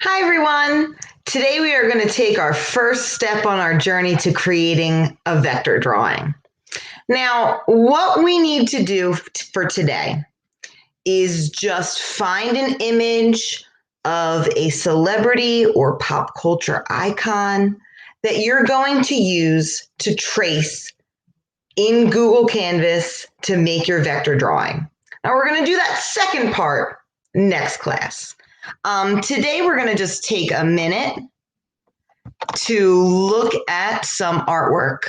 Hi, everyone. Today we are going to take our first step on our journey to creating a vector drawing. Now, what we need to do for today is just find an image of a celebrity or pop culture icon that you're going to use to trace in Google Canvas to make your vector drawing. Now, we're going to do that second part next class. Today, we're going to just take a minute to look at some artwork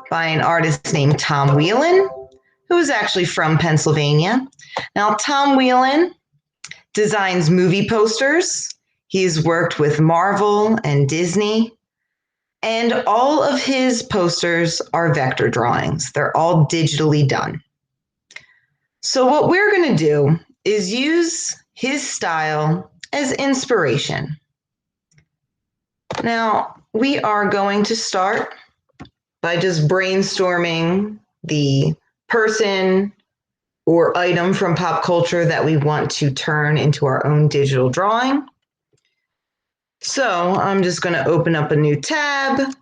by an artist named Tom Whelan, who is actually from Pennsylvania. Now, Tom Whelan designs movie posters. He's worked with Marvel and Disney, and all of his posters are vector drawings. They're all digitally done. So what we're going to do is use his style as inspiration. Now, we are going to start by just brainstorming the person or item from pop culture that we want to turn into our own digital drawing. So I'm just going to open up a new tab,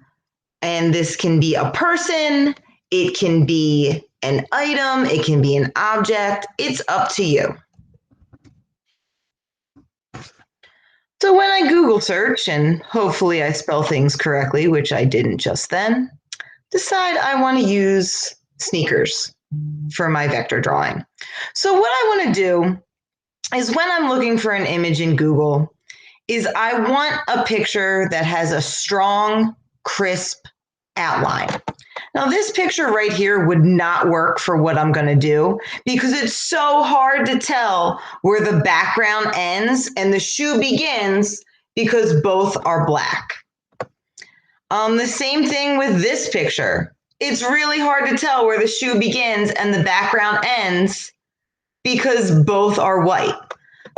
and this can be a person, it can be an item, it can be an object. It's up to you. So when I Google search, and hopefully I spell things correctly, which I didn't just then, decide I want to use sneakers for my vector drawing. So what I want to do is when I'm looking for an image in Google, is I want a picture that has a strong, crisp outline. Now, this picture right here would not work for what I'm going to do because it's so hard to tell where the background ends and the shoe begins because both are black. The same thing with this picture. It's really hard to tell where the shoe begins and the background ends because both are white.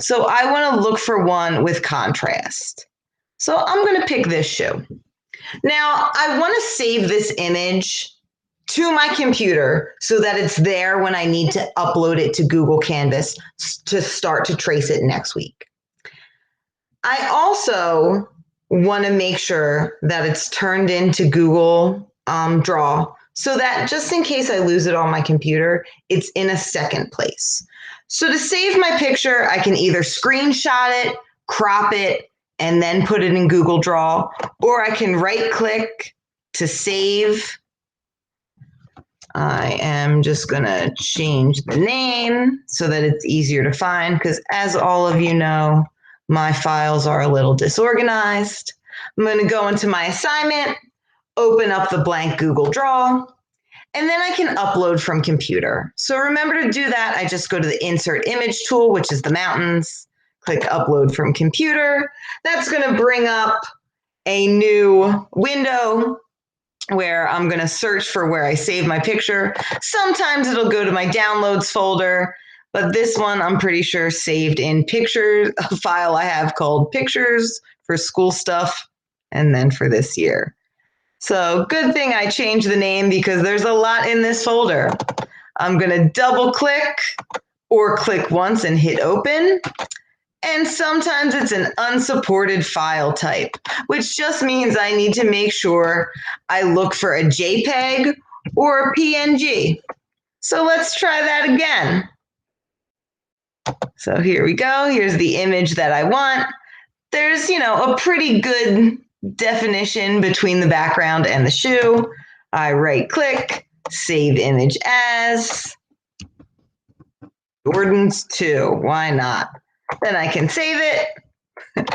So I want to look for one with contrast. So I'm going to pick this shoe. Now, I want to save this image to my computer so that it's there when I need to upload it to Google Canvas to start to trace it next week. I also want to make sure that it's turned into Google Draw so that just in case I lose it on my computer, it's in a second place. So to save my picture, I can either screenshot it, crop it, and then put it in Google Draw, or I can right-click to save. I am just going to change the name so that it's easier to find because as all of you know, my files are a little disorganized. I'm going to go into my assignment, open up the blank Google Draw, and then I can upload from computer. So remember to do that. I just go to the Insert Image tool, which is the mountains, click Upload from Computer. That's going to bring up a new window where I'm going to search for where I save my picture. Sometimes it'll go to my downloads folder, but this one I'm pretty sure saved in pictures, a file I have called pictures for school stuff, and then for this year. So good thing I changed the name because there's a lot in this folder. I'm going to double click or click once and hit open. And sometimes it's an unsupported file type, which just means I need to make sure I look for a JPEG or a PNG. So let's try that again. So here we go. Here's the image that I want. There's, a pretty good definition between the background and the shoe. I right click, save image as Jordan's 2. Why not? Then I can save it,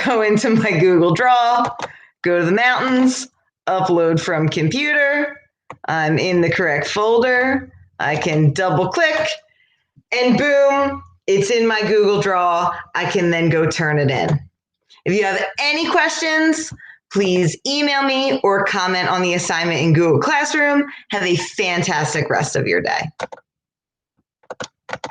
go into my Google Draw, go to the mountains, upload from computer. I'm in the correct folder. I can double click and boom, it's in my Google Draw. I can then go turn it in. If you have any questions, please email me or comment on the assignment in Google Classroom. Have a fantastic rest of your day.